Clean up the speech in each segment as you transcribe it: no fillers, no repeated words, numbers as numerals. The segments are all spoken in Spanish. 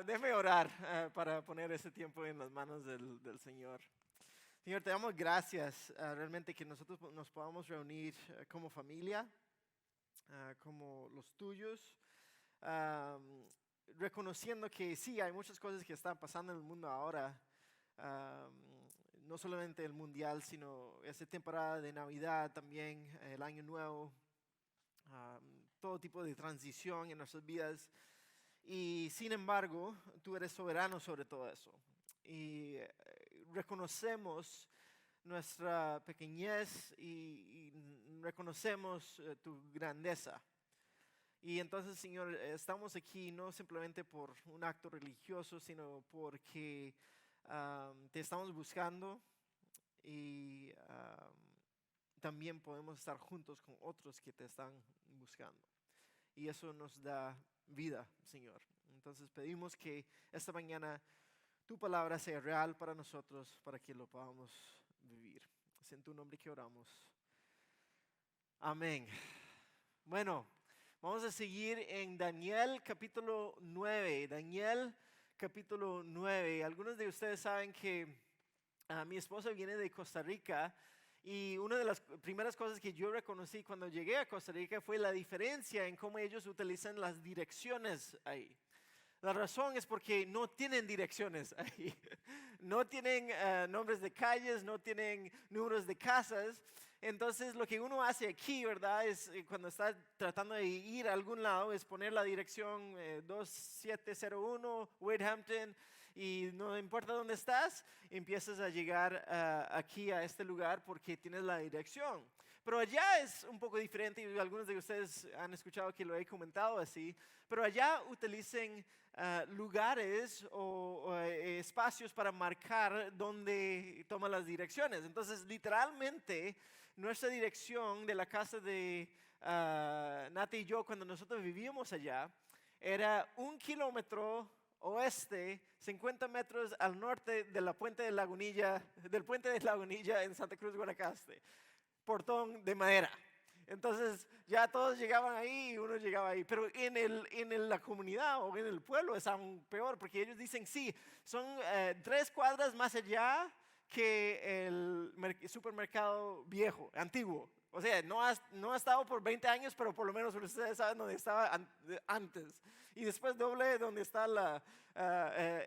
Déjeme orar para poner ese tiempo en las manos del Señor. Señor, te damos gracias realmente que nosotros nos podamos reunir como familia, como los tuyos, ah, reconociendo que sí, hay muchas cosas que están pasando en el mundo ahora. ah, no solamente el mundial, sino esta temporada de Navidad también, el Año Nuevo, ah, todo tipo de transición en nuestras vidas. Y sin embargo, tú eres soberano sobre todo eso. Y reconocemos nuestra pequeñez y reconocemos tu grandeza. Y entonces, Señor, estamos aquí no simplemente por un acto religioso, sino porque te estamos buscando y también podemos estar juntos con otros que te están buscando. Y eso nos da vida, Señor. Entonces pedimos que esta mañana tu palabra sea real para nosotros, para que lo podamos vivir. Es en tu nombre que oramos. Amén. Bueno, vamos a seguir en Daniel capítulo 9. Daniel capítulo 9. Algunos de ustedes saben que mi esposa viene de Costa Rica y una de las primeras cosas que yo reconocí cuando llegué a Costa Rica fue la diferencia en cómo ellos utilizan las direcciones ahí. La razón es porque no tienen direcciones ahí. No tienen nombres de calles, no tienen números de casas. Entonces lo que uno hace aquí, ¿verdad? Es cuando está tratando de ir a algún lado, es poner la dirección 2701 Wade y no importa dónde estás, empiezas a llegar aquí a este lugar porque tienes la dirección. Pero allá es un poco diferente y algunos de ustedes han escuchado que lo he comentado así, pero allá utilicen lugares o espacios para marcar dónde toman las direcciones. Entonces, literalmente, nuestra dirección de la casa de Nati y yo cuando nosotros vivíamos allá era 1 kilómetro oeste, 50 metros al norte de la puente de Lagunilla, del puente de Lagunilla en Santa Cruz, Guanacaste. Portón de madera. Entonces ya todos llegaban ahí y uno llegaba ahí. Pero en la comunidad o en el pueblo es aún peor porque ellos dicen, sí, son 3 cuadras más allá que el supermercado viejo, antiguo. O sea, no ha estado por 20 años, pero por lo menos ustedes saben dónde estaba antes. Y después doble donde está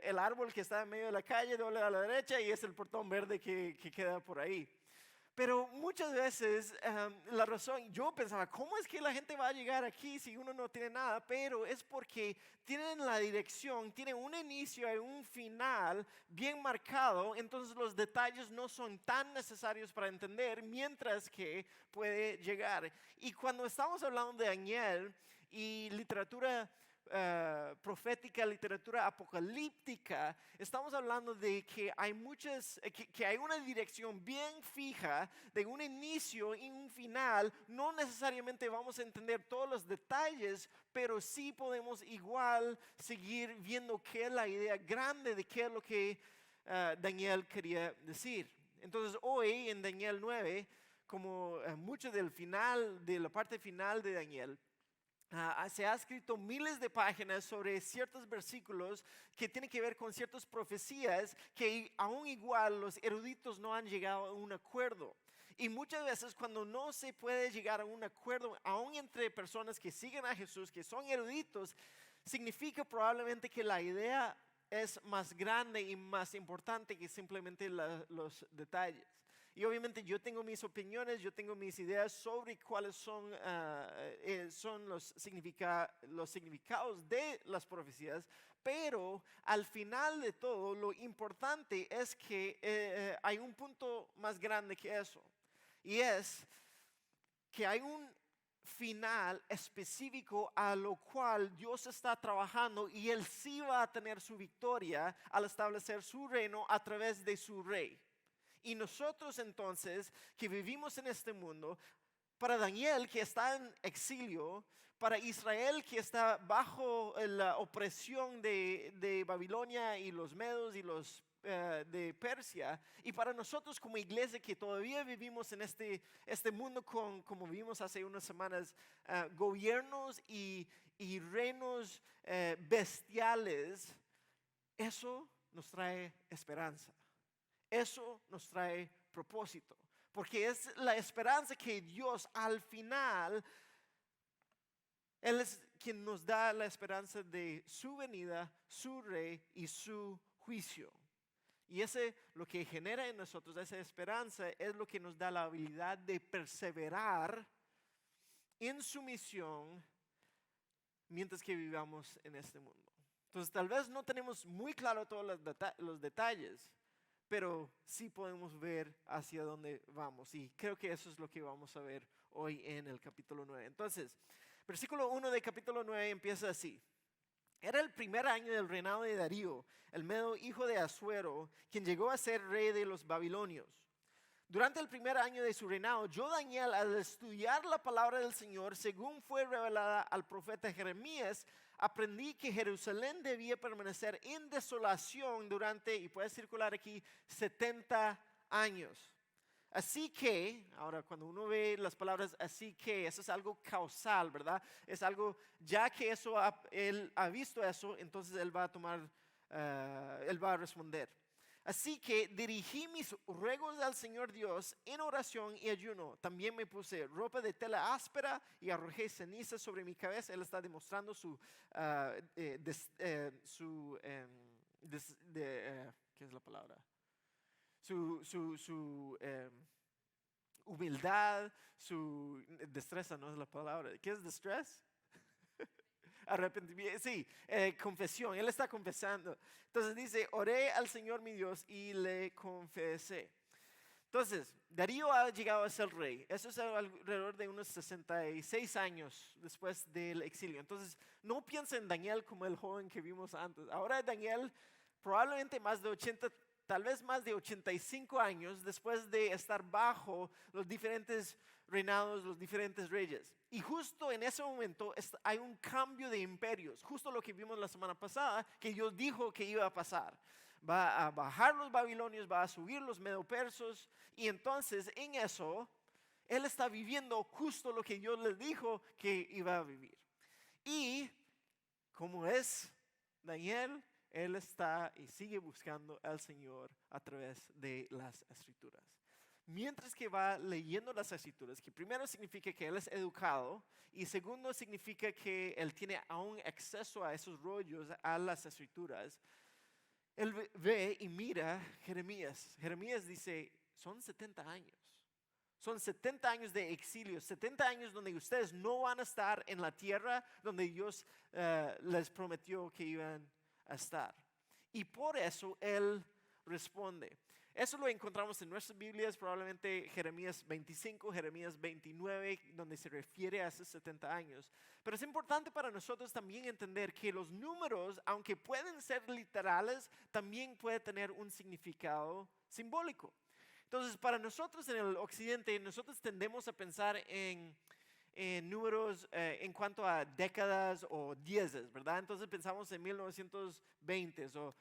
el árbol que está en medio de la calle, doble a la derecha y es el portón verde que queda por ahí. Pero muchas veces la razón, yo pensaba, ¿cómo es que la gente va a llegar aquí si uno no tiene nada? Pero es porque tienen la dirección, tienen un inicio y un final bien marcado, entonces los detalles no son tan necesarios para entender, mientras que puede llegar. Y cuando estamos hablando de Daniel y literatura profética, literatura apocalíptica, estamos hablando de que hay que hay una dirección bien fija, de un inicio y un final. No necesariamente vamos a entender todos los detalles, pero sí podemos igual seguir viendo qué es la idea grande de qué es lo que Daniel quería decir. Entonces hoy en Daniel 9, como mucho del final, de la parte final de Daniel, se ha escrito miles de páginas sobre ciertos versículos que tienen que ver con ciertas profecías que aún igual los eruditos no han llegado a un acuerdo. Y muchas veces cuando no se puede llegar a un acuerdo, aún entre personas que siguen a Jesús, que son eruditos, significa probablemente que la idea es más grande y más importante que simplemente los detalles. Y obviamente yo tengo mis opiniones, yo tengo mis ideas sobre cuáles son los significados de las profecías, pero al final de todo lo importante es que hay un punto más grande que eso. Y es que hay un final específico a lo cual Dios está trabajando y Él sí va a tener su victoria al establecer su reino a través de su rey. Y nosotros entonces que vivimos en este mundo, para Daniel que está en exilio, para Israel que está bajo la opresión de Babilonia y los medos y los de Persia, y para nosotros como iglesia que todavía vivimos en este mundo como vimos hace unas semanas, gobiernos y reinos bestiales eso nos trae esperanza. Eso nos trae propósito. Porque es la esperanza que Dios al final, Él es quien nos da la esperanza de su venida, su rey y su juicio. Y ese lo que genera en nosotros, esa esperanza, es lo que nos da la habilidad de perseverar en su misión mientras que vivamos en este mundo. Entonces tal vez no tenemos muy claro todos los detalles, pero sí podemos ver hacia dónde vamos. Y creo que eso es lo que vamos a ver hoy en el capítulo 9. Entonces, versículo 1 del capítulo 9 empieza así. Era el primer año del reinado de Darío, el Medo, hijo de Asuero, quien llegó a ser rey de los babilonios. Durante el primer año de su reinado, yo, Daniel, al estudiar la palabra del Señor, según fue revelada al profeta Jeremías, aprendí que Jerusalén debía permanecer en desolación durante, y puede circular aquí, 70 años. Así que, ahora cuando uno ve las palabras así que, eso es algo causal, ¿verdad? Es algo, ya que él ha visto eso, entonces él va a tomar, él va a responder. Así que dirigí mis ruegos al Señor Dios en oración y ayuno. También me puse ropa de tela áspera y arrojé ceniza sobre mi cabeza. Él está demostrando ¿qué es la palabra? Su humildad, su destreza, no es la palabra. ¿Qué es distress? Arrepentimiento, sí, confesión. Él está confesando. Entonces dice, oré al Señor mi Dios y le confesé. Entonces, Darío ha llegado a ser rey. Eso es alrededor de unos 66 años después del exilio. Entonces, no piensa en Daniel como el joven que vimos antes. Ahora Daniel probablemente más de 80, tal vez más de 85 años después de estar bajo los diferentes reinados, los diferentes reyes. Y justo en ese momento hay un cambio de imperios, justo lo que vimos la semana pasada, que Dios dijo que iba a pasar. Va a bajar los babilonios, va a subir los medo-persos, y entonces en eso, Él está viviendo justo lo que Dios le dijo que iba a vivir. Y como es Daniel, él está y sigue buscando al Señor a través de las Escrituras. Mientras que va leyendo las Escrituras, que primero significa que él es educado y segundo significa que él tiene aún acceso a esos rollos, a las Escrituras, él ve y mira Jeremías. Jeremías dice, son 70 años. Son 70 años de exilio, 70 años donde ustedes no van a estar en la tierra donde Dios les prometió que iban a estar. Y por eso Él responde. Eso lo encontramos en nuestras Biblias, probablemente Jeremías 25, Jeremías 29, donde se refiere a esos 70 años. Pero es importante para nosotros también entender que los números, aunque pueden ser literales, también pueden tener un significado simbólico. Entonces, para nosotros en el occidente, nosotros tendemos a pensar en números en cuanto a décadas o dieces, ¿verdad? Entonces pensamos en 1920 o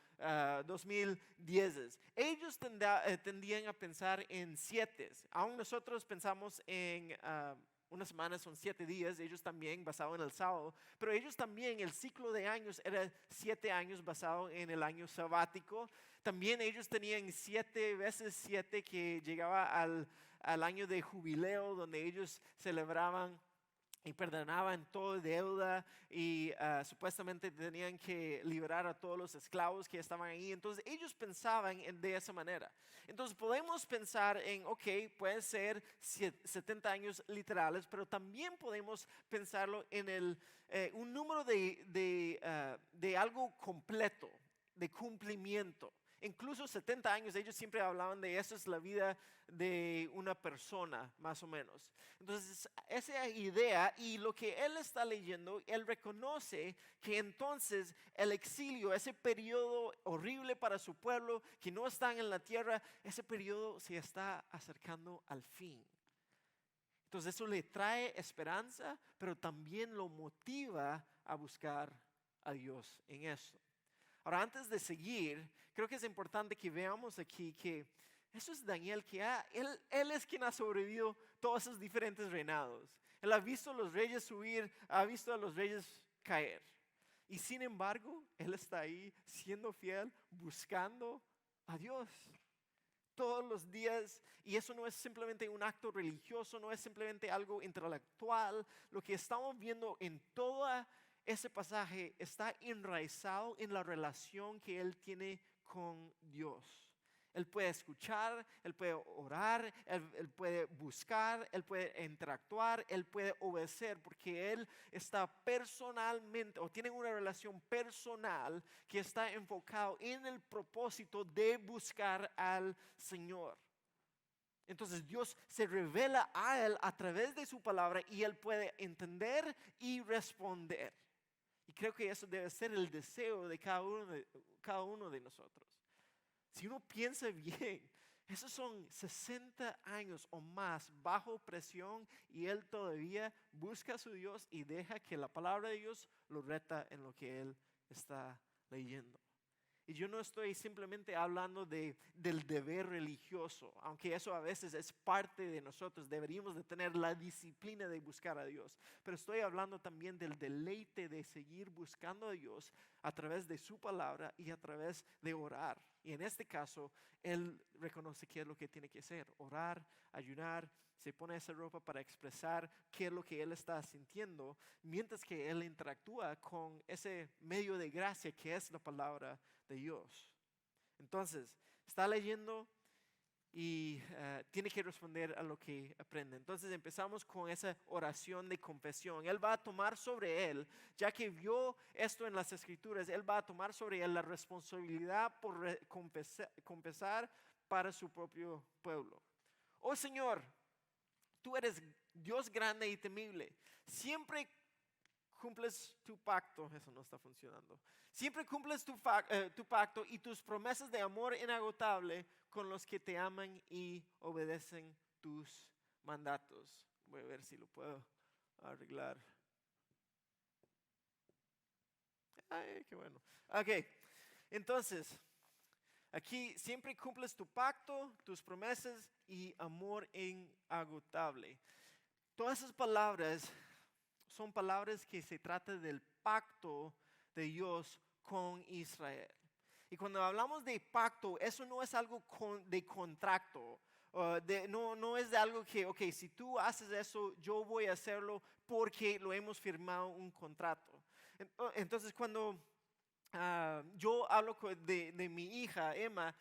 2010. Ellos tendían a pensar en siete. Aún nosotros pensamos en una semana son 7 días, ellos también basado en el sábado, pero ellos también el ciclo de años era 7 años basado en el año sabático. También ellos tenían 7 veces 7 que llegaba al año de jubileo, donde ellos celebraban y perdonaban toda deuda y supuestamente tenían que liberar a todos los esclavos que estaban ahí. Entonces ellos pensaban de esa manera. Entonces podemos pensar en, ok, pueden ser 70 años literales, pero también podemos pensarlo en un número de algo completo, de cumplimiento. Incluso 70 años, ellos siempre hablaban de eso es la vida de una persona, más o menos. Entonces, esa idea y lo que él está leyendo, él reconoce que entonces el exilio, ese periodo horrible para su pueblo, que no están en la tierra, ese periodo se está acercando al fin. Entonces, eso le trae esperanza, pero también lo motiva a buscar a Dios en eso. Ahora, antes de seguir, creo que es importante que veamos aquí que eso es Daniel, que él es quien ha sobrevivido todos esos diferentes reinados. Él ha visto a los reyes subir, ha visto a los reyes caer. Y sin embargo, Él está ahí siendo fiel, buscando a Dios todos los días. Y eso no es simplemente un acto religioso, no es simplemente algo intelectual. Lo que estamos viendo en todo ese pasaje está enraizado en la relación que Él tiene con Dios. Él puede escuchar, Él puede orar, él puede buscar, Él puede interactuar, Él puede obedecer, porque Él está personalmente o tiene una relación personal que está enfocado en el propósito de buscar al Señor. Entonces Dios se revela a Él a través de su palabra y Él puede entender y responder. Y creo que eso debe ser el deseo de cada uno de nosotros. Si uno piensa bien, esos son 60 años o más bajo presión y él todavía busca a su Dios y deja que la palabra de Dios lo reta en lo que él está leyendo. Y yo no estoy simplemente hablando del deber religioso, aunque eso a veces es parte de nosotros. Deberíamos de tener la disciplina de buscar a Dios. Pero estoy hablando también del deleite de seguir buscando a Dios a través de su palabra y a través de orar. Y en este caso, Él reconoce qué es lo que tiene que hacer. Orar, ayunar, se pone esa ropa para expresar qué es lo que Él está sintiendo, mientras que Él interactúa con ese medio de gracia que es la palabra de Dios. Entonces, está leyendo y tiene que responder a lo que aprende. Entonces empezamos con esa oración de confesión. Él va a tomar sobre él, ya que vio esto en las Escrituras, él va a tomar sobre él la responsabilidad por confesar para su propio pueblo. Oh Señor, tú eres Dios grande y temible. Siempre cumples tu pacto. Eso no está funcionando. Siempre cumples tu pacto y tus promesas de amor inagotable con los que te aman y obedecen tus mandatos. Voy a ver si lo puedo arreglar. Ay, qué bueno. Ok, entonces, aquí siempre cumples tu pacto, tus promesas y amor inagotable. Todas esas palabras son palabras que se trata del pacto de Dios con Israel. Y cuando hablamos de pacto, eso no es algo de contrato. No es de algo que, ok, si tú haces eso, yo voy a hacerlo porque lo hemos firmado un contrato. Entonces, cuando yo hablo de mi hija, Emma,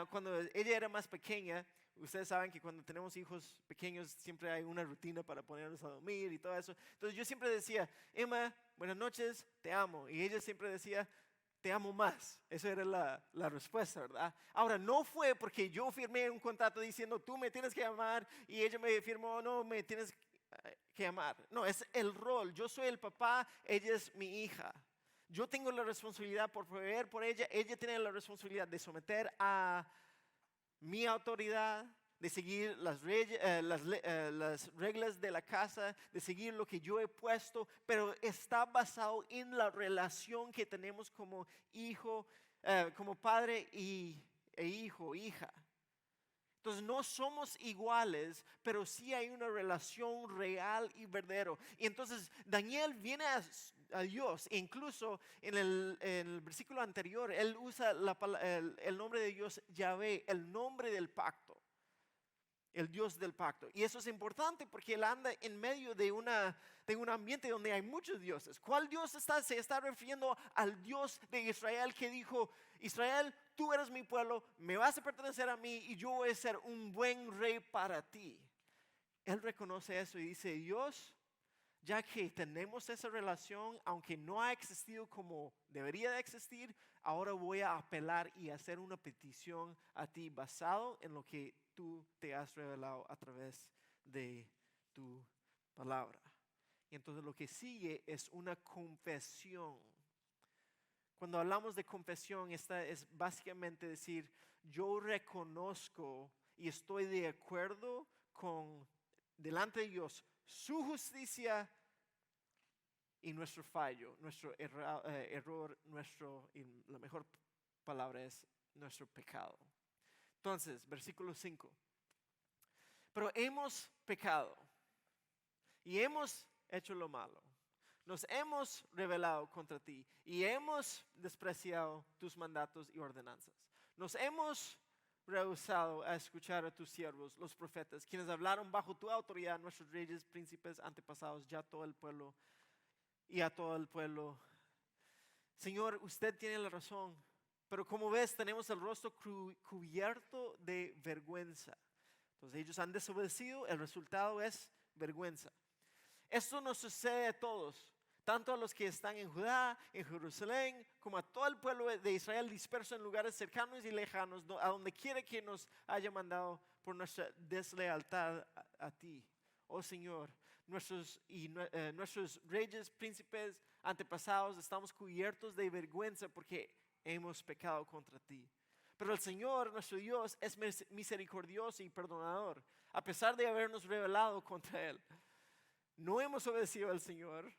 cuando ella era más pequeña, ustedes saben que cuando tenemos hijos pequeños siempre hay una rutina para ponerlos a dormir y todo eso. Entonces yo siempre decía, Emma, buenas noches, te amo. Y ella siempre decía, te amo más. Esa era la respuesta, ¿verdad? Ahora, no fue porque yo firmé un contrato diciendo, tú me tienes que amar, y ella me firmó, no, me tienes que amar. No, es el rol. Yo soy el papá, ella es mi hija. Yo tengo la responsabilidad por proveer por ella, ella tiene la responsabilidad de someter a mi autoridad, de seguir las reglas de la casa, de seguir lo que yo he puesto, pero está basado en la relación que tenemos como hijo, como padre e hijo, hija. Entonces no somos iguales, pero sí hay una relación real y verdadera. Y entonces Daniel viene a Dios, e incluso en el versículo anterior, él usa el nombre de Dios Yahvé, el nombre del pacto, el Dios del pacto. Y eso es importante porque él anda en medio de un ambiente donde hay muchos dioses. ¿Cuál Dios se está refiriendo al Dios de Israel que dijo, Israel, tú eres mi pueblo, me vas a pertenecer a mí y yo voy a ser un buen rey para ti? Él reconoce eso y dice, Dios, ya que tenemos esa relación, aunque no ha existido como debería de existir, ahora voy a apelar y hacer una petición a ti basado en lo que tú te has revelado a través de tu palabra. Y entonces lo que sigue es una confesión. Cuando hablamos de confesión, esta es básicamente decir, yo reconozco y estoy de acuerdo con, delante de Dios, su justicia y nuestro fallo, nuestro error, y la mejor palabra es nuestro pecado. Entonces, versículo 5. Pero hemos pecado y hemos hecho lo malo. Nos hemos rebelado contra ti y hemos despreciado tus mandatos y ordenanzas. Nos hemos rehusado a escuchar a tus siervos, los profetas, quienes hablaron bajo tu autoridad, nuestros reyes, príncipes, antepasados, ya todo el pueblo y a todo el pueblo. Señor, usted tiene la razón, pero como ves, tenemos el rostro cubierto de vergüenza. Entonces ellos han desobedecido, el resultado es vergüenza. Esto nos sucede a todos, tanto a los que están en Judá, en Jerusalén, como a todo el pueblo de Israel disperso en lugares cercanos y lejanos, a donde quiera que nos haya mandado por nuestra deslealtad a ti. Oh Señor, nuestros reyes, príncipes, antepasados, estamos cubiertos de vergüenza porque hemos pecado contra ti. Pero el Señor, nuestro Dios, es misericordioso y perdonador, a pesar de habernos rebelado contra Él. No hemos obedecido al Señor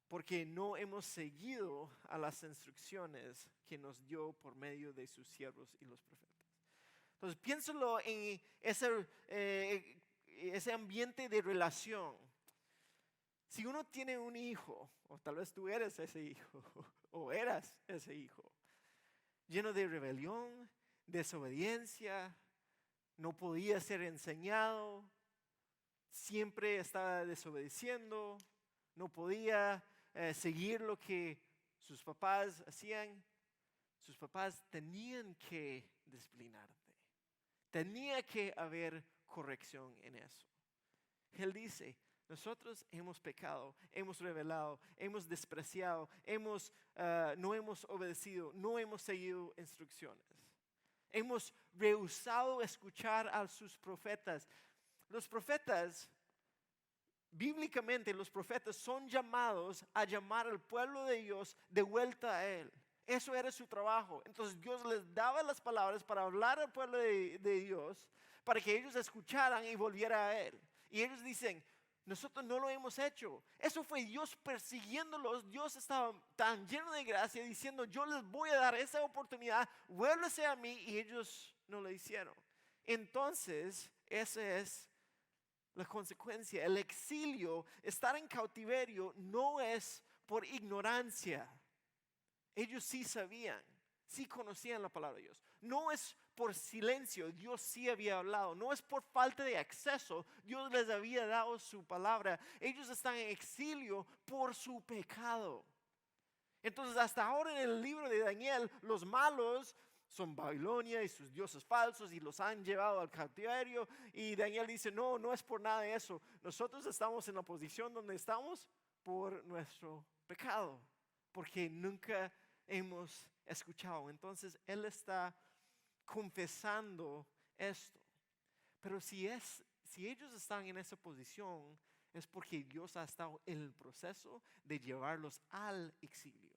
porque no hemos seguido a las instrucciones que nos dio por medio de sus siervos y los profetas. Entonces piénsalo en ese ambiente de relación. Si uno tiene un hijo, o tal vez tú eres ese hijo, o eras ese hijo, lleno de rebelión, desobediencia, no podía ser enseñado, siempre estaba desobedeciendo, no podía seguir lo que sus papás hacían. Sus papás tenían que disciplinarte, tenía que haber corrección en eso. Él dice, nosotros hemos pecado, hemos rebelado, hemos despreciado, no hemos obedecido, no hemos seguido instrucciones. Hemos rehusado escuchar a sus profetas. Los profetas, bíblicamente los profetas son llamados a llamar al pueblo de Dios de vuelta a Él. Eso era su trabajo. Entonces Dios les daba las palabras para hablar al pueblo de Dios, para que ellos escucharan y volvieran a Él. Y ellos dicen, nosotros no lo hemos hecho. Eso fue Dios persiguiéndolos. Dios estaba tan lleno de gracia diciendo, yo les voy a dar esa oportunidad, vuélvese a mí, y ellos no lo hicieron. Entonces, esa es la consecuencia. El exilio, estar en cautiverio, no es por ignorancia. Ellos sí sabían, sí conocían la palabra de Dios. No es por silencio, Dios sí había hablado. No es por falta de acceso, Dios les había dado su palabra. Ellos están en exilio por su pecado. Entonces hasta ahora en el libro de Daniel, los malos son Babilonia y sus dioses falsos y los han llevado al cautiverio. Y Daniel dice, no, no es por nada de eso. Nosotros estamos en la posición donde estamos por nuestro pecado, porque nunca hemos escuchado. Entonces él está confesando esto. Pero si ellos están en esa posición, es porque Dios ha estado en el proceso de llevarlos al exilio.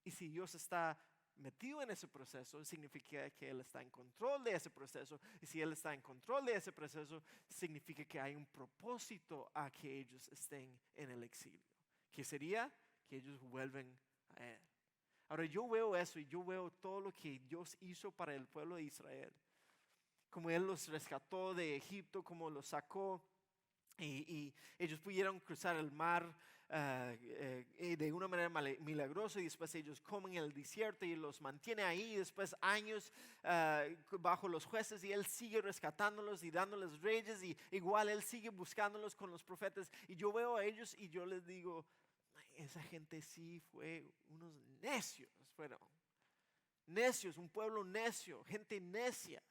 Y si Dios está metido en ese proceso, significa que Él está en control de ese proceso. Y si Él está en control de ese proceso, significa que hay un propósito a que ellos estén en el exilio, que sería que ellos vuelven a Él. Ahora yo veo eso y yo veo todo lo que Dios hizo para el pueblo de Israel, como Él los rescató de Egipto, como los sacó y ellos pudieron cruzar el mar de una manera milagrosa, y después ellos comen en el desierto y los mantiene ahí después años bajo los jueces, y Él sigue rescatándolos y dándoles reyes, y igual Él sigue buscándolos con los profetas. Y yo veo a ellos y yo les digo, esa gente sí fue unos necios, fueron necios, un pueblo necio, gente necia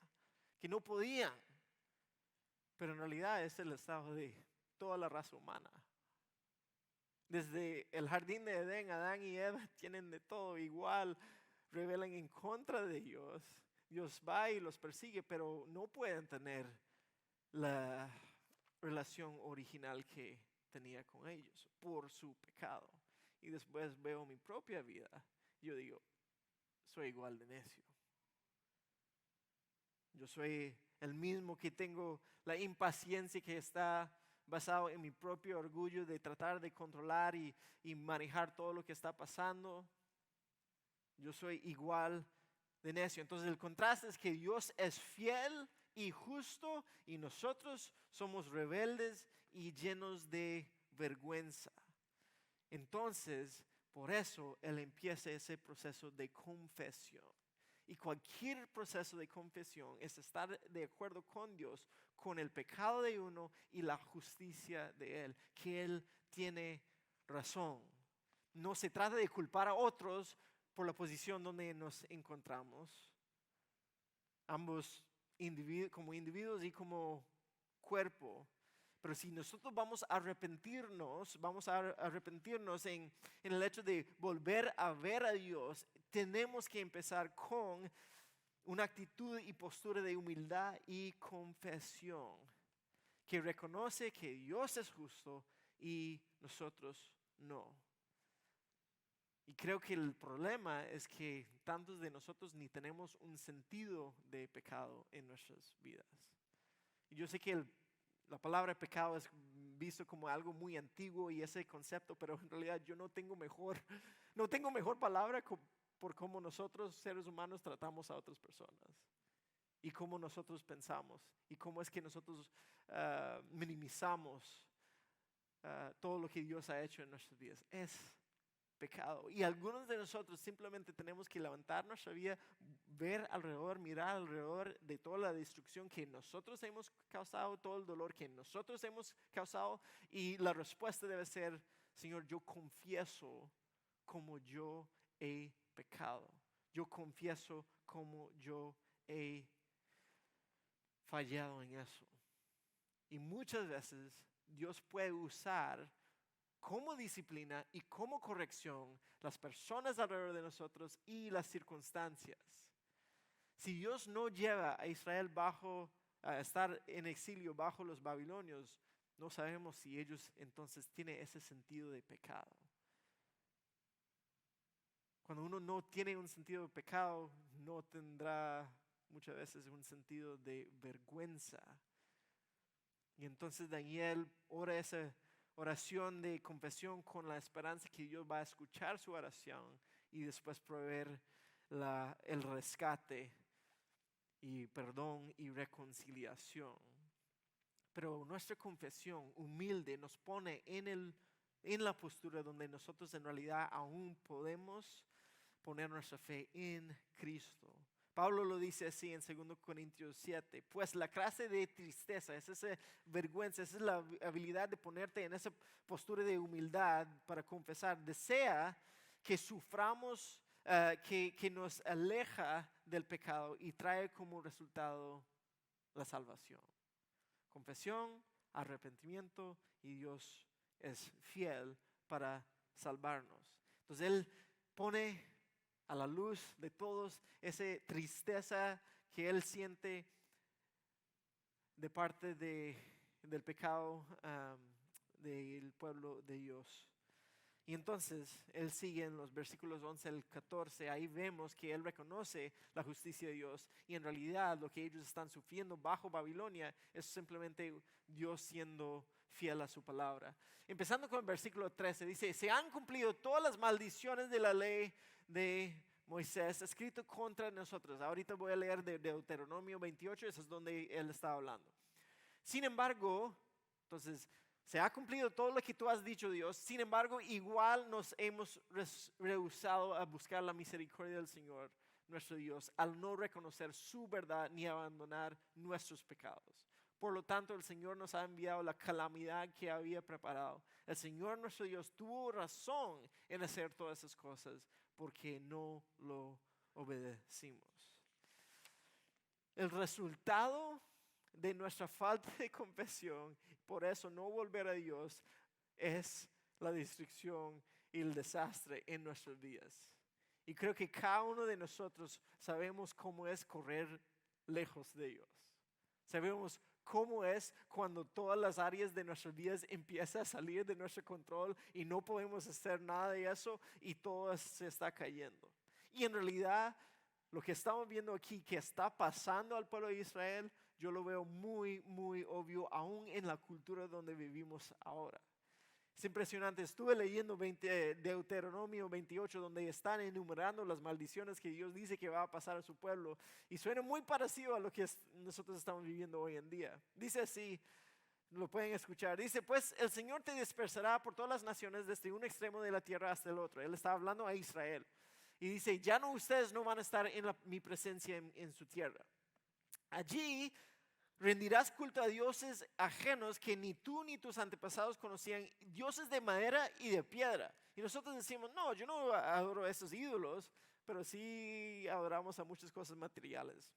que no podían. Pero en realidad es el estado de toda la raza humana. Desde el jardín de Edén, Adán y Eva tienen de todo igual, rebelan en contra de Dios. Dios va y los persigue, pero no pueden tener la relación original que tenía con ellos por su pecado. Y después veo mi propia vida, yo digo, soy igual de necio. Yo soy el mismo que tengo la impaciencia que está basado en mi propio orgullo de tratar de controlar y manejar todo lo que está pasando. Yo soy igual de necio. Entonces el contraste es que Dios es fiel y justo y nosotros somos rebeldes y llenos de vergüenza. Entonces, por eso Él empieza ese proceso de confesión. Y cualquier proceso de confesión es estar de acuerdo con Dios, con el pecado de uno y la justicia de Él, que Él tiene razón. No se trata de culpar a otros por la posición donde nos encontramos, ambos como individuos y como cuerpo. Pero si nosotros vamos a arrepentirnos en el hecho de volver a ver a Dios, tenemos que empezar con una actitud y postura de humildad y confesión, que reconoce que Dios es justo y nosotros no. Y creo que el problema es que tantos de nosotros ni tenemos un sentido de pecado en nuestras vidas. Y yo sé que la palabra pecado es visto como algo muy antiguo y ese concepto, pero en realidad yo no tengo mejor palabra por cómo nosotros seres humanos tratamos a otras personas y cómo nosotros pensamos y cómo es que nosotros minimizamos todo lo que Dios ha hecho en nuestras vidas. Es pecado. Y algunos de nosotros simplemente tenemos que levantar nuestra vida, ver alrededor, mirar alrededor de toda la destrucción que nosotros hemos causado, todo el dolor que nosotros hemos causado, y la respuesta debe ser: Señor, yo confieso como yo he pecado. Yo confieso como yo he fallado en eso. Y muchas veces Dios puede usar como disciplina y como corrección las personas alrededor de nosotros y las circunstancias. Si Dios no lleva a Israel a estar en exilio bajo los babilonios, no sabemos si ellos entonces tienen ese sentido de pecado. Cuando uno no tiene un sentido de pecado, no tendrá muchas veces un sentido de vergüenza. Y entonces Daniel ora esa oración de confesión con la esperanza que Dios va a escuchar su oración y después proveer el rescate y perdón y reconciliación. Pero nuestra confesión humilde nos pone en la postura donde nosotros en realidad aún podemos poner nuestra fe en Cristo. Pablo lo dice así en 2 Corintios 7, pues la clase de tristeza, es esa vergüenza, esa es la habilidad de ponerte en esa postura de humildad para confesar. Desea que suframos, que nos aleja del pecado y trae como resultado la salvación. Confesión, arrepentimiento, y Dios es fiel para salvarnos. Entonces Él pone a la luz de todos esa tristeza que Él siente de parte del pecado del pueblo de Dios. Y entonces Él sigue en los versículos 11 al 14, ahí vemos que Él reconoce la justicia de Dios y en realidad lo que ellos están sufriendo bajo Babilonia es simplemente Dios siendo fiel a su palabra. Empezando con el versículo 13, dice: se han cumplido todas las maldiciones de la ley de Moisés escrito contra nosotros. Ahorita voy a leer de Deuteronomio 28, eso es donde Él está hablando. Sin embargo, entonces, se ha cumplido todo lo que tú has dicho, Dios. Sin embargo, igual nos hemos rehusado a buscar la misericordia del Señor, nuestro Dios, al no reconocer su verdad ni abandonar nuestros pecados. Por lo tanto, el Señor nos ha enviado la calamidad que había preparado. El Señor, nuestro Dios, tuvo razón en hacer todas esas cosas porque no lo obedecimos. El resultado de nuestra falta de confesión, por eso no volver a Dios, es la destrucción y el desastre en nuestras vidas. Y creo que cada uno de nosotros sabemos cómo es correr lejos de Dios. Sabemos cómo es cuando todas las áreas de nuestras vidas empiezan a salir de nuestro control y no podemos hacer nada de eso y todo se está cayendo. Y en realidad lo que estamos viendo aquí que está pasando al pueblo de Israel, yo lo veo muy, muy obvio aún en la cultura donde vivimos ahora. Es impresionante, estuve leyendo Deuteronomio 28 donde están enumerando las maldiciones que Dios dice que va a pasar a su pueblo y suena muy parecido a lo que nosotros estamos viviendo hoy en día. Dice así, Lo pueden escuchar. Dice, pues el Señor te dispersará por todas las naciones desde un extremo de la tierra hasta el otro. Él está hablando a Israel. Y dice, ya no ustedes no van a estar en mi presencia en su tierra. Allí rendirás culto a dioses ajenos que ni tú ni tus antepasados conocían, dioses de madera y de piedra. Y nosotros decimos, no, yo no adoro a esos ídolos, pero sí adoramos a muchas cosas materiales.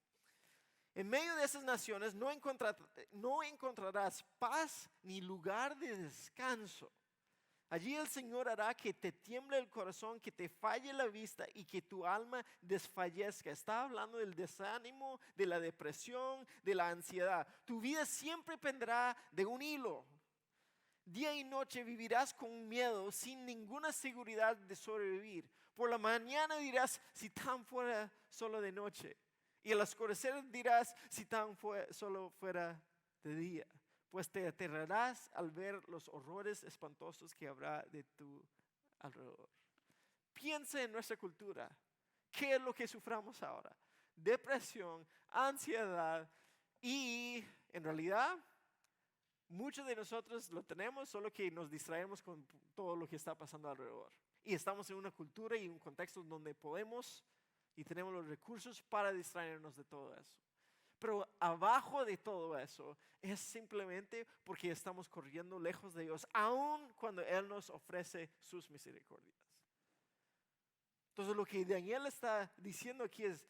En medio de esas naciones no encontrarás paz ni lugar de descanso. Allí el Señor hará que te tiemble el corazón, que te falle la vista y que tu alma desfallezca. Está hablando del desánimo, de la depresión, de la ansiedad. Tu vida siempre penderá de un hilo. Día y noche vivirás con miedo, sin ninguna seguridad de sobrevivir. Por la mañana dirás, si tan fuera solo de noche. Y al oscurecer dirás, si tan solo fuera de día. Pues te aterrarás al ver los horrores espantosos que habrá de tu alrededor. Piensa en nuestra cultura. ¿Qué es lo que suframos ahora? Depresión, ansiedad y en realidad muchos de nosotros lo tenemos, solo que nos distraemos con todo lo que está pasando alrededor. Y estamos en una cultura y un contexto donde podemos y tenemos los recursos para distraernos de todo eso. Pero abajo de todo eso es simplemente porque estamos corriendo lejos de Dios, aun cuando Él nos ofrece sus misericordias. Entonces lo que Daniel está diciendo aquí es,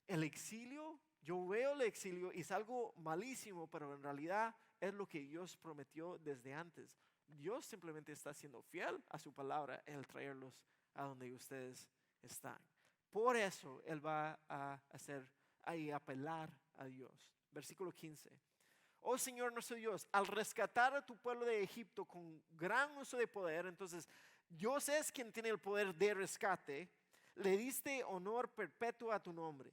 el exilio, yo veo el exilio y es algo malísimo, pero en realidad es lo que Dios prometió desde antes. Dios simplemente está siendo fiel a su palabra en el traerlos a donde ustedes están. Por eso Él va a apelar a Dios. Versículo 15. Oh Señor nuestro Dios, al rescatar a tu pueblo de Egipto con gran uso de poder, entonces Dios es quien tiene el poder de rescate, le diste honor perpetuo a tu nombre.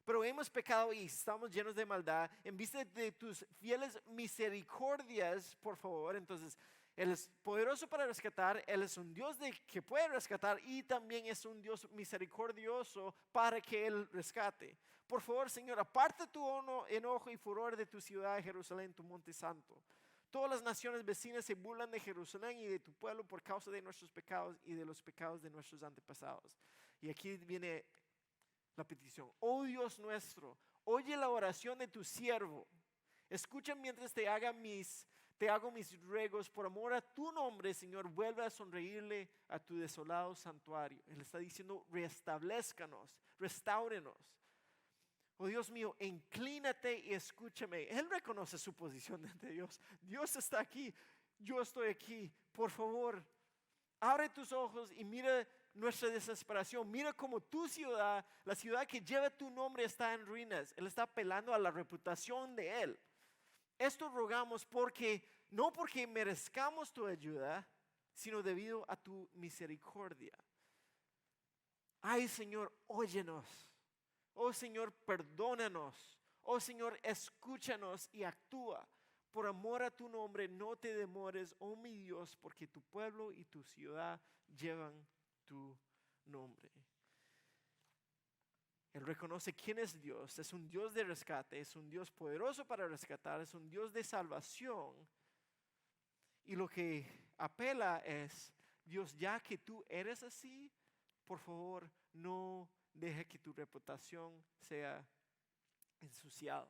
Pero hemos pecado y estamos llenos de maldad. En vista de tus fieles misericordias, por favor, entonces Él es poderoso para rescatar, Él es un Dios que puede rescatar y también es un Dios misericordioso para que Él rescate. Por favor, Señor, aparta tu enojo y furor de tu ciudad, Jerusalén, tu monte santo. Todas las naciones vecinas se burlan de Jerusalén y de tu pueblo por causa de nuestros pecados y de los pecados de nuestros antepasados. Y aquí viene la petición. Oh Dios nuestro, oye la oración de tu siervo. Escucha mientras te hago mis ruegos por amor a tu nombre, Señor. Vuelve a sonreírle a tu desolado santuario. Él está diciendo, restablezcanos, restáurenos. Oh Dios mío, inclínate y escúchame. Él reconoce su posición ante Dios. Dios está aquí, yo estoy aquí. Por favor, abre tus ojos y mira nuestra desesperación. Mira cómo tu ciudad, la ciudad que lleva tu nombre, está en ruinas. Él está apelando a la reputación de Él. Esto rogamos no porque merezcamos tu ayuda, sino debido a tu misericordia. Ay, Señor, óyenos. Oh, Señor, perdónanos. Oh, Señor, escúchanos y actúa. Por amor a tu nombre, no te demores, oh mi Dios, porque tu pueblo y tu ciudad llevan tu nombre. Él reconoce quién es Dios. Es un Dios de rescate, es un Dios poderoso para rescatar, es un Dios de salvación. Y lo que apela es, Dios, ya que tú eres así, por favor, no deje que tu reputación sea ensuciada.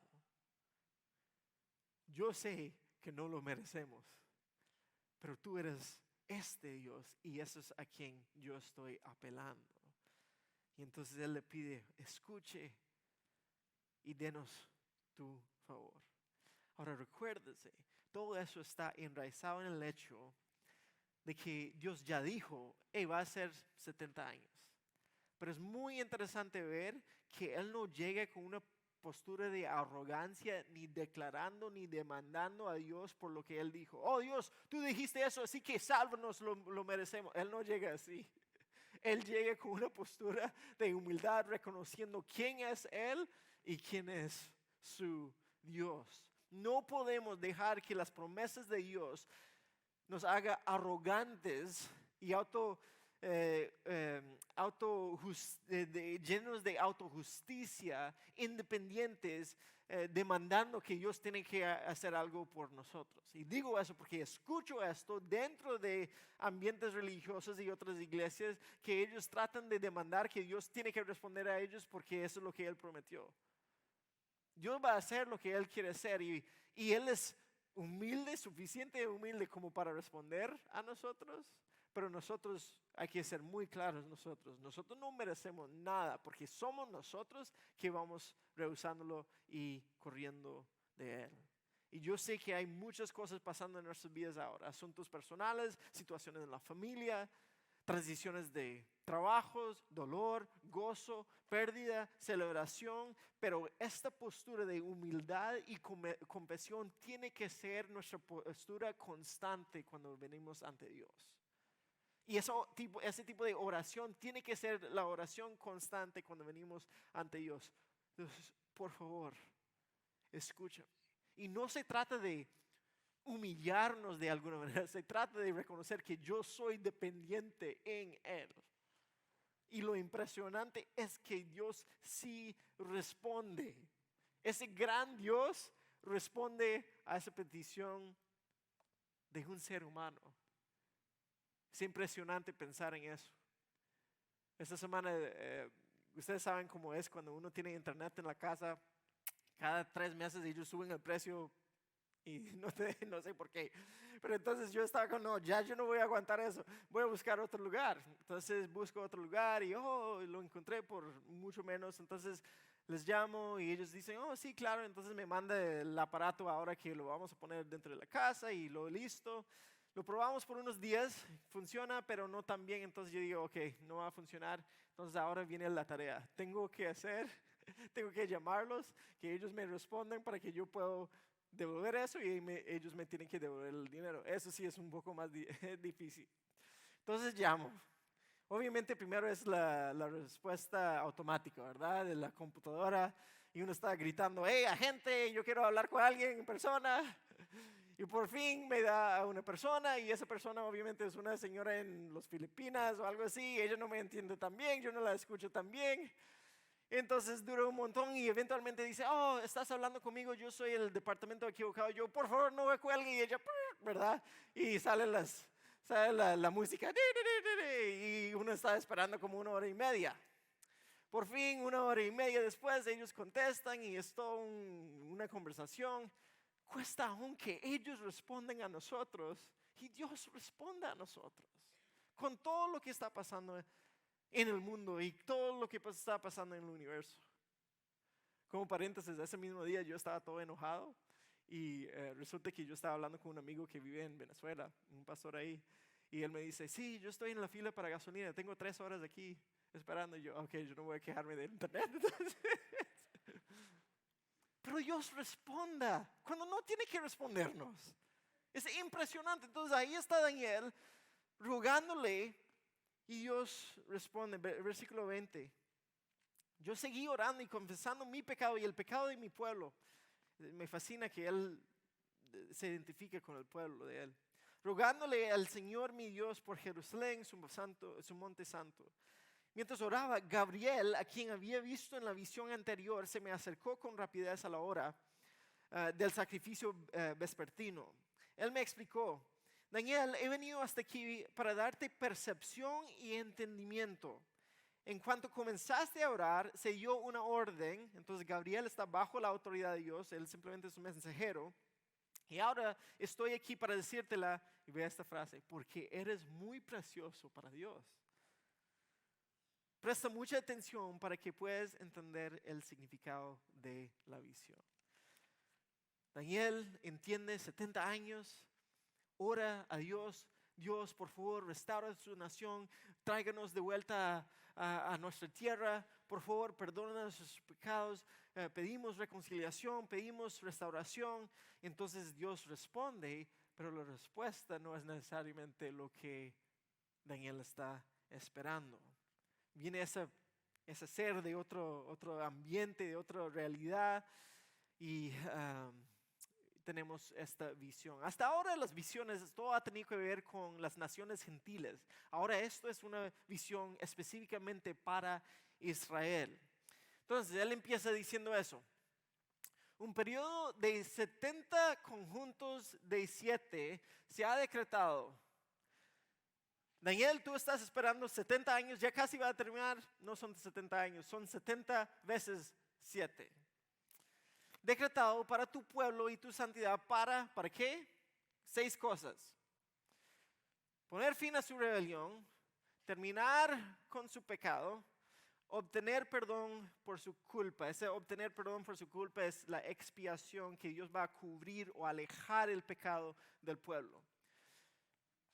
Yo sé que no lo merecemos, pero tú eres este Dios y eso es a quien yo estoy apelando. Y entonces Él le pide, escuche y denos tu favor. Ahora recuérdese, todo eso está enraizado en el hecho de que Dios ya dijo, va a ser 70 años. Pero es muy interesante ver que Él no llega con una postura de arrogancia, ni declarando, ni demandando a Dios por lo que Él dijo. Oh Dios, tú dijiste eso, así que sálvanos, lo merecemos. Él no llega así. Él llega con una postura de humildad, reconociendo quién es Él y quién es su Dios. No podemos dejar que las promesas de Dios nos haga arrogantes y llenos de autojusticia, independientes, demandando que Dios tiene que hacer algo por nosotros. Y digo eso porque escucho esto dentro de ambientes religiosos y otras iglesias, que ellos tratan de demandar que Dios tiene que responder a ellos porque eso es lo que Él prometió. Dios va a hacer lo que Él quiere hacer, y Él es humilde, suficiente humilde como para responder a nosotros. Pero nosotros hay que ser muy claros, nosotros no merecemos nada, porque somos nosotros que vamos rehusándolo y corriendo de Él. Y yo sé que hay muchas cosas pasando en nuestras vidas ahora, asuntos personales, situaciones en la familia, transiciones de trabajos, dolor, gozo, pérdida, celebración, pero esta postura de humildad y compasión tiene que ser nuestra postura constante cuando venimos ante Dios. Y ese tipo de oración tiene que ser la oración constante cuando venimos ante Dios. Entonces, por favor, escúchame. Y no se trata de humillarnos de alguna manera, se trata de reconocer que yo soy dependiente en Él. Y lo impresionante es que Dios sí responde. Ese gran Dios responde a esa petición de un ser humano. Es impresionante pensar en eso. Esta semana, ustedes saben cómo es cuando uno tiene internet en la casa. Cada 3 meses ellos suben el precio y no sé por qué. Pero entonces yo estaba no, ya yo no voy a aguantar eso. Voy a buscar otro lugar. Entonces busco otro lugar y lo encontré por mucho menos. Entonces les llamo y ellos dicen, sí, claro. Entonces me manda el aparato ahora que lo vamos a poner dentro de la casa y lo listo. Lo probamos por unos días, funciona, pero no tan bien. Entonces yo digo, ok, no va a funcionar. Entonces ahora viene la tarea. Tengo que llamarlos, que ellos me respondan para que yo pueda devolver eso, y ellos me tienen que devolver el dinero. Eso sí es un poco más difícil. Entonces llamo. Obviamente primero es la respuesta automática, ¿verdad? De la computadora, y uno está gritando, hey, agente, yo quiero hablar con alguien en persona. Y por fin me da a una persona, y esa persona obviamente es una señora en las Filipinas o algo así. Ella no me entiende tan bien, yo no la escucho tan bien. Entonces dura un montón y eventualmente dice, estás hablando conmigo, yo soy el departamento equivocado. Yo, por favor, no me cuelgue. Y ella, ¿verdad? Y sale la música. Y uno está esperando como 1 hora y media. Por fin, 1 hora y media después, ellos contestan y es toda una conversación. Cuesta aún que ellos respondan a nosotros y Dios responda a nosotros. Con todo lo que está pasando en el mundo y todo lo que está pasando en el universo. Como paréntesis, ese mismo día yo estaba todo enojado y resulta que yo estaba hablando con un amigo que vive en Venezuela, un pastor ahí, y él me dice, sí, yo estoy en la fila para gasolina, tengo 3 horas aquí esperando. Y yo, ok, yo no voy a quejarme del internet. Pero Dios responda cuando no tiene que respondernos. Es impresionante. Entonces ahí está Daniel rogándole y Dios responde. Versículo 20. Yo seguí orando y confesando mi pecado y el pecado de mi pueblo. Me fascina que él se identifique con el pueblo de él. Rogándole al Señor mi Dios por Jerusalén, su monte santo. Mientras oraba, Gabriel, a quien había visto en la visión anterior, se me acercó con rapidez a la hora del sacrificio vespertino. Él me explicó, Daniel, he venido hasta aquí para darte percepción y entendimiento. En cuanto comenzaste a orar, se dio una orden. Entonces Gabriel está bajo la autoridad de Dios, él simplemente es un mensajero. Y ahora estoy aquí para decírtela, y vea esta frase, porque eres muy precioso para Dios. Presta mucha atención para que puedas entender el significado de la visión. Daniel entiende, 70 años, ora a Dios. Dios, por favor, restaura su nación, tráiganos de vuelta a nuestra tierra. Por favor, perdona nuestros pecados. Pedimos reconciliación, pedimos restauración. Entonces Dios responde, pero la respuesta no es necesariamente lo que Daniel está esperando. Viene ese ser de otro ambiente, de otra realidad, y tenemos esta visión. Hasta ahora las visiones, todo ha tenido que ver con las naciones gentiles. Ahora esto es una visión específicamente para Israel. Entonces él empieza diciendo eso. Un periodo de 70 conjuntos de 7 se ha decretado. Daniel, tú estás esperando 70 años, ya casi va a terminar. No son 70 años, son 70 veces 7. Decretado para tu pueblo y tu santidad. ¿Para qué? 6 cosas. Poner fin a su rebelión, terminar con su pecado, obtener perdón por su culpa. Ese obtener perdón por su culpa es la expiación que Dios va a cubrir o alejar el pecado del pueblo.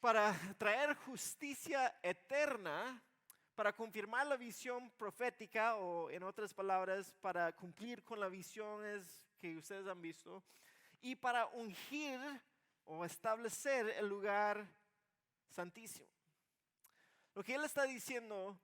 Para traer justicia eterna, para confirmar la visión profética, o en otras palabras, para cumplir con las visiones que ustedes han visto, y para ungir o establecer el lugar santísimo. Lo que él está diciendo,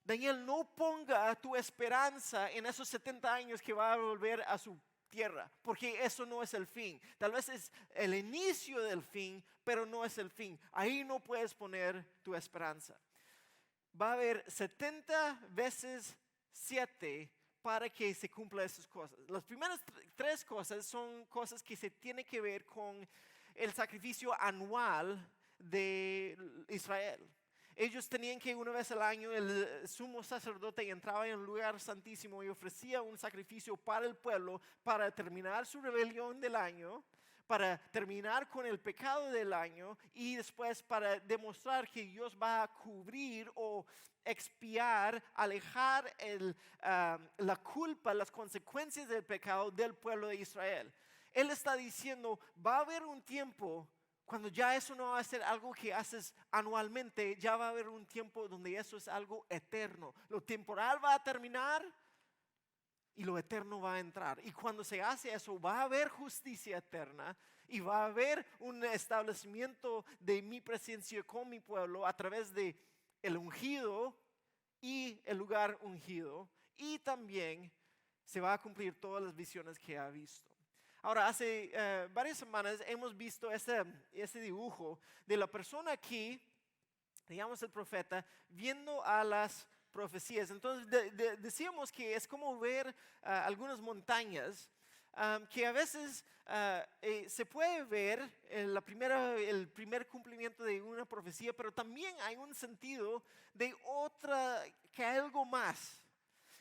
Daniel, no ponga tu esperanza en esos 70 años que va a volver a su tierra, porque eso no es el fin. Tal vez es el inicio del fin, pero no es el fin. Ahí no puedes poner tu esperanza. Va a haber 70 veces 7 para que se cumplan esas cosas. Las primeras 3 cosas son cosas que se tienen que ver con el sacrificio anual de Israel. Ellos tenían que una vez al año el sumo sacerdote entraba en el lugar santísimo y ofrecía un sacrificio para el pueblo para terminar su rebelión del año, para terminar con el pecado del año y después para demostrar que Dios va a cubrir o expiar, alejar la culpa, las consecuencias del pecado del pueblo de Israel. Él está diciendo, va a haber un tiempo cuando ya eso no va a ser algo que haces anualmente, ya va a haber un tiempo donde eso es algo eterno. Lo temporal va a terminar y lo eterno va a entrar. Y cuando se hace eso, va a haber justicia eterna y va a haber un establecimiento de mi presencia con mi pueblo a través de el ungido y el lugar ungido. Y también se va a cumplir todas las visiones que ha visto. Ahora, hace varias semanas hemos visto ese dibujo de la persona aquí, digamos el profeta, viendo a las profecías. Entonces decíamos que es como ver algunas montañas que a veces se puede ver el primer cumplimiento de una profecía, pero también hay un sentido de otra, que hay algo más.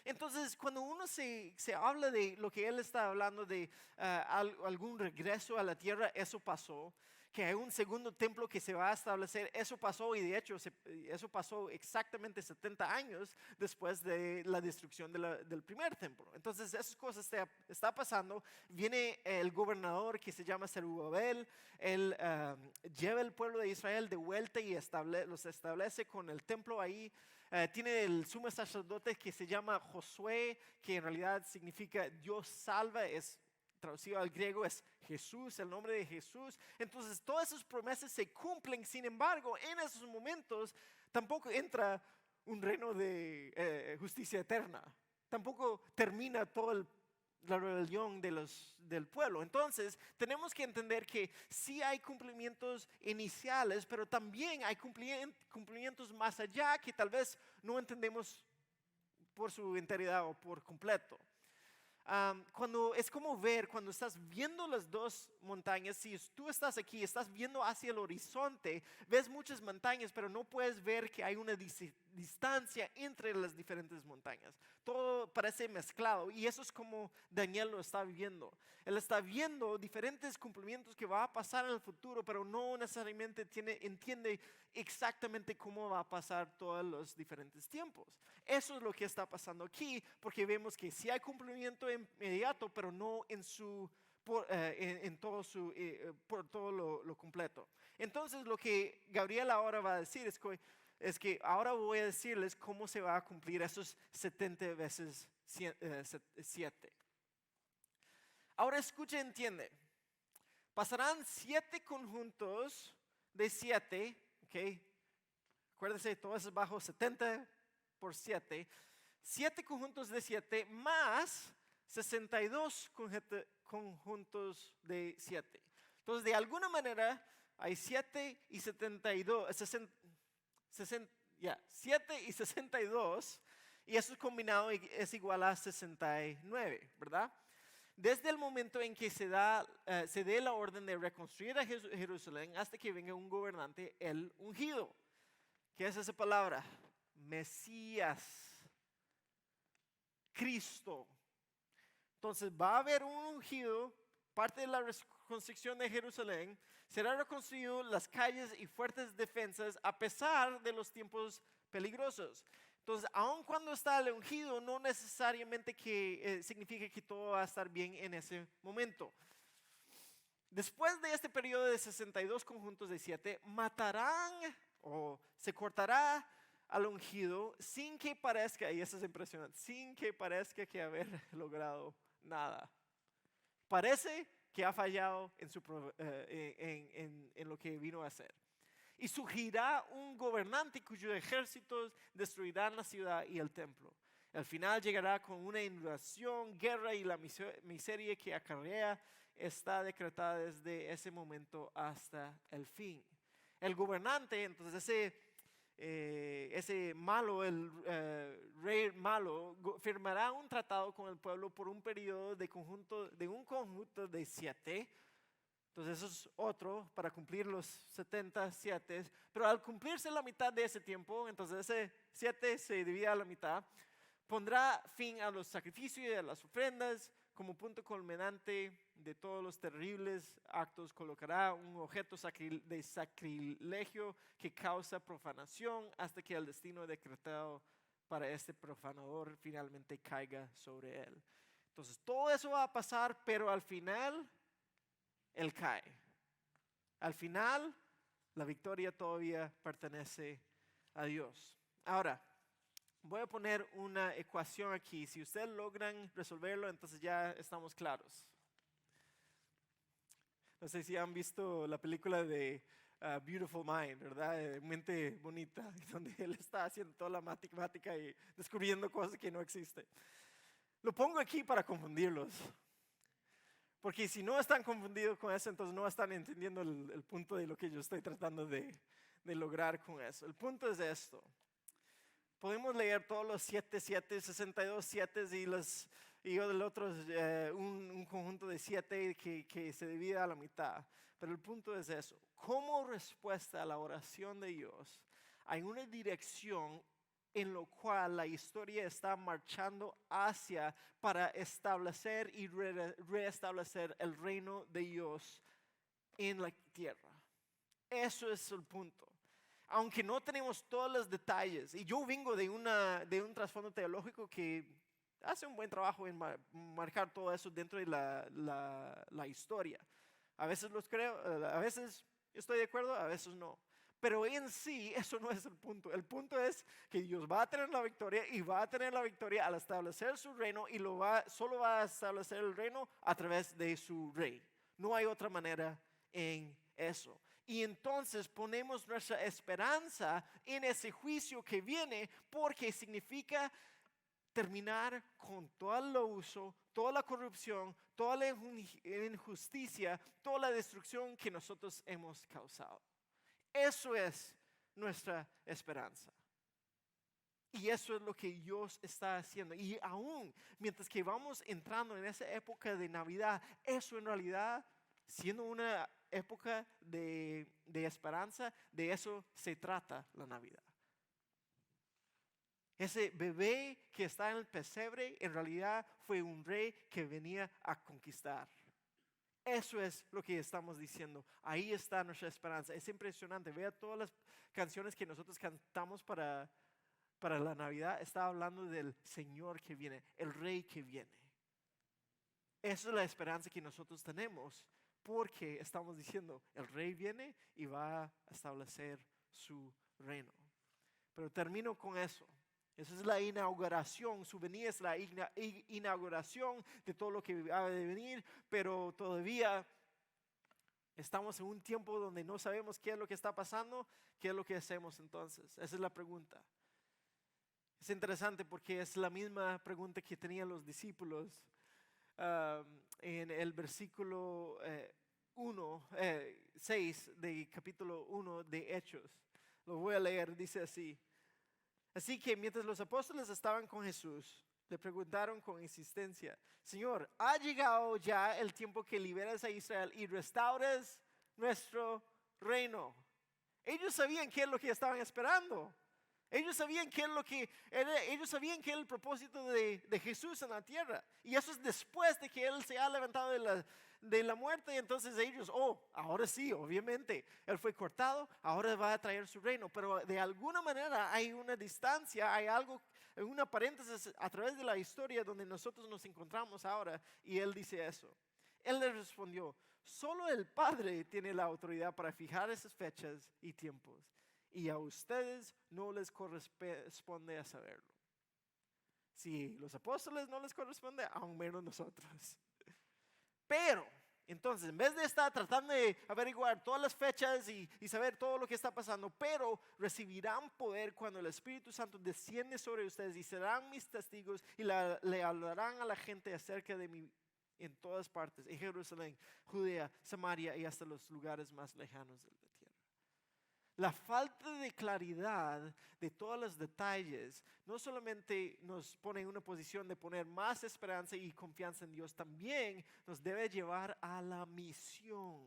Entonces, cuando uno se habla de lo que él está hablando de algún regreso a la tierra, eso pasó. Que hay un segundo templo que se va a establecer, eso pasó y de hecho eso pasó exactamente 70 años después de la destrucción del primer templo. Entonces esas cosas está pasando. Viene el gobernador que se llama Zerubabel, él lleva el pueblo de Israel de vuelta y los establece con el templo ahí. Tiene el sumo sacerdote que se llama Josué, que en realidad significa Dios salva, es traducido al griego es Jesús, el nombre de Jesús. Entonces todas esas promesas se cumplen. Sin embargo, en esos momentos tampoco entra un reino de justicia eterna. Tampoco termina toda la rebelión del pueblo. Entonces tenemos que entender que sí hay cumplimientos iniciales, pero también hay cumplimientos más allá que tal vez no entendemos por su integridad o por completo. Cuando es como ver, cuando estás viendo las dos montañas, si tú estás aquí, estás viendo hacia el horizonte, ves muchas montañas, pero no puedes ver que hay una distancia entre las diferentes montañas. Todo parece mezclado y eso es como Daniel lo está viendo. Él está viendo diferentes cumplimientos que va a pasar en el futuro, pero no necesariamente entiende exactamente cómo va a pasar todos los diferentes tiempos. Eso es lo que está pasando aquí, porque vemos que sí hay cumplimiento inmediato, pero no por todo lo completo. Entonces lo que Gabriel ahora va a decir es que ahora voy a decirles cómo se va a cumplir esos 70 veces 7. Ahora escucha y entiende. Pasarán 7 conjuntos de 7, ¿ok? Acuérdense, todo eso es bajo 70 por 7. 7 conjuntos de 7 más 62 conjuntos de 7. Entonces, de alguna manera, hay 7 y 72, 7 y 62, y eso combinado es igual a 69, ¿verdad? Desde el momento en que se dé la orden de reconstruir a Jerusalén hasta que venga un gobernante, el ungido. ¿Qué es esa palabra? Mesías, Cristo. Entonces va a haber un ungido, parte de la reconstrucción de Jerusalén, será reconstruido las calles y fuertes defensas a pesar de los tiempos peligrosos. Entonces, aun cuando está el ungido, no necesariamente significa que todo va a estar bien en ese momento. Después de este periodo de 62 conjuntos de 7, matarán o se cortará al ungido sin que parezca, y eso es impresionante, sin que parezca que haber logrado nada. Parece que ha fallado en lo que vino a hacer. Y surgirá un gobernante cuyos ejércitos destruirán la ciudad y el templo. Al final llegará con una invasión, guerra y la miseria que acarrea está decretada desde ese momento hasta el fin. El gobernante, entonces ese malo, el rey malo, firmará un tratado con el pueblo por un periodo de un conjunto de 7. Entonces eso es otro para cumplir los 77, pero al cumplirse la mitad de ese tiempo, entonces ese 7 se divide a la mitad, pondrá fin a los sacrificios y a las ofrendas, como punto culminante de todos los terribles actos, colocará un objeto de sacrilegio que causa profanación hasta que el destino decretado para este profanador finalmente caiga sobre él. Entonces todo eso va a pasar, pero al final él cae. Al final, la victoria todavía pertenece a Dios. Ahora, voy a poner una ecuación aquí. Si ustedes logran resolverlo, entonces ya estamos claros. No sé si han visto la película de Beautiful Mind, ¿verdad? Mente bonita, donde él está haciendo toda la matemática y descubriendo cosas que no existen. Lo pongo aquí para confundirlos. Porque si no están confundidos con eso, entonces no están entendiendo el punto de lo que yo estoy tratando de lograr con eso. El punto es esto. Podemos leer todos los 7, 62 7 y el otro un conjunto de 7 que se divide a la mitad. Pero el punto es eso. Como respuesta a la oración de Dios, hay una dirección en lo cual la historia está marchando hacia para establecer y reestablecer el reino de Dios en la tierra. Eso es el punto. Aunque no tenemos todos los detalles, y yo vengo de un trasfondo teológico que hace un buen trabajo en marcar todo eso dentro de la historia. A veces los creo, a veces estoy de acuerdo, a veces no. Pero en sí, eso no es el punto. El punto es que Dios va a tener la victoria y va a tener la victoria al establecer su reino y solo va a establecer el reino a través de su rey. No hay otra manera en eso. Y entonces ponemos nuestra esperanza en ese juicio que viene porque significa terminar con todo el uso, toda la corrupción, toda la injusticia, toda la destrucción que nosotros hemos causado. Eso es nuestra esperanza. Y eso es lo que Dios está haciendo. Y aún mientras que vamos entrando en esa época de Navidad, eso en realidad, siendo una época de esperanza, de eso se trata la Navidad. Ese bebé que está en el pesebre en realidad fue un rey que venía a conquistar. Eso es lo que estamos diciendo. Ahí está nuestra esperanza. Es impresionante. Vea todas las canciones que nosotros cantamos para la Navidad. Está hablando del Señor que viene, el Rey que viene. Esa es la esperanza que nosotros tenemos. Porque estamos diciendo, el Rey viene y va a establecer su reino. Pero termino con eso. Esa es la inauguración, su venida es la inauguración de todo lo que va a venir, pero todavía estamos en un tiempo donde no sabemos qué es lo que está pasando, qué es lo que hacemos entonces. Esa es la pregunta. Es interesante porque es la misma pregunta que tenían los discípulos en el versículo 6 de capítulo 1 de Hechos. Lo voy a leer, dice así. Así que mientras los apóstoles estaban con Jesús, le preguntaron con insistencia: Señor, ¿ha llegado ya el tiempo que liberes a Israel y restaures nuestro reino? Ellos sabían qué es lo que estaban esperando. Ellos sabían qué es lo que era, ellos sabían que era el propósito de Jesús en la tierra. Y eso es después de que Él se ha levantado de la muerte. Y entonces ellos, ahora sí, obviamente, Él fue cortado, ahora va a traer su reino. Pero de alguna manera hay una distancia, hay algo, una paréntesis a través de la historia donde nosotros nos encontramos ahora. Y Él dice eso. Él les respondió: solo el Padre tiene la autoridad para fijar esas fechas y tiempos, y a ustedes no les corresponde a saberlo. Si los apóstoles no les corresponde, aún menos nosotros. Pero, entonces, en vez de estar tratando de averiguar todas las fechas y saber todo lo que está pasando, pero recibirán poder cuando el Espíritu Santo desciende sobre ustedes y serán mis testigos y le hablarán a la gente acerca de mí en todas partes, en Jerusalén, Judea, Samaria y hasta los lugares más lejanos de la tierra. La falta de claridad de todos los detalles no solamente nos pone en una posición de poner más esperanza y confianza en Dios, también nos debe llevar a la misión.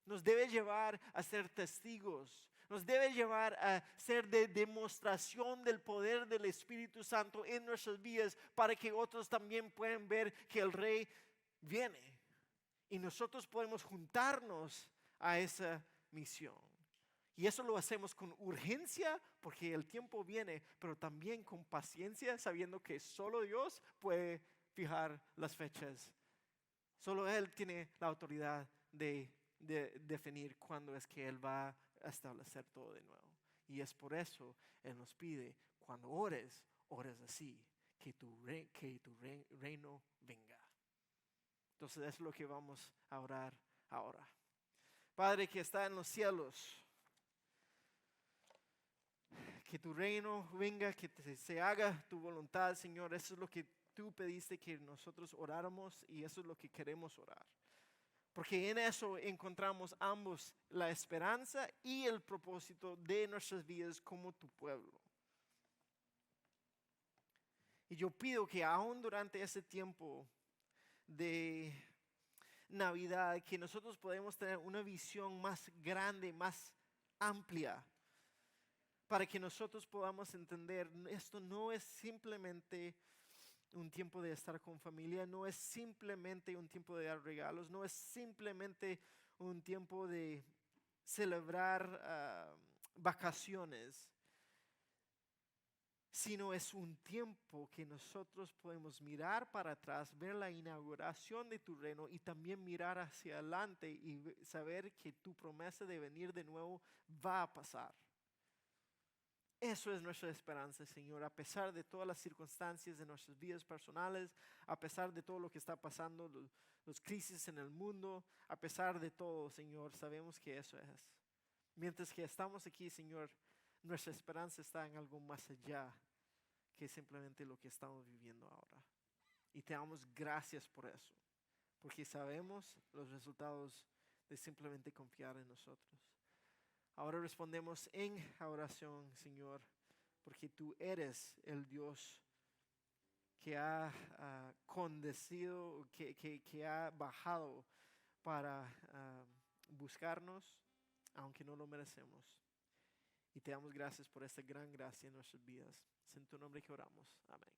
Nos debe llevar a ser testigos. Nos debe llevar a ser de demostración del poder del Espíritu Santo en nuestras vidas para que otros también puedan ver que el Rey viene. Y nosotros podemos juntarnos a esa misión. Y eso lo hacemos con urgencia porque el tiempo viene, pero también con paciencia, sabiendo que solo Dios puede fijar las fechas. Solo Él tiene la autoridad de definir cuándo es que Él va a establecer todo de nuevo. Y es por eso Él nos pide, cuando ores, ores así, que tu reino venga. Entonces es lo que vamos a orar ahora. Padre que está en los cielos, que tu reino venga, que se haga tu voluntad, Señor. Eso es lo que tú pediste que nosotros oráramos y eso es lo que queremos orar. Porque en eso encontramos ambos la esperanza y el propósito de nuestras vidas como tu pueblo. Y yo pido que aún durante ese tiempo de Navidad, que nosotros podamos tener una visión más grande, más amplia, para que nosotros podamos entender, esto no es simplemente un tiempo de estar con familia, no es simplemente un tiempo de dar regalos, no es simplemente un tiempo de celebrar vacaciones, sino es un tiempo que nosotros podemos mirar para atrás, ver la inauguración de tu reino y también mirar hacia adelante y saber que tu promesa de venir de nuevo va a pasar. Eso es nuestra esperanza, Señor, a pesar de todas las circunstancias de nuestras vidas personales, a pesar de todo lo que está pasando, los crisis en el mundo, a pesar de todo, Señor, sabemos que eso es. Mientras que estamos aquí, Señor, nuestra esperanza está en algo más allá que simplemente lo que estamos viviendo ahora. Y te damos gracias por eso, porque sabemos los resultados de simplemente confiar en nosotros. Ahora respondemos en oración, Señor, porque tú eres el Dios que ha condescendido, que ha bajado para buscarnos, aunque no lo merecemos. Y te damos gracias por esta gran gracia en nuestras vidas. Es en tu nombre que oramos. Amén.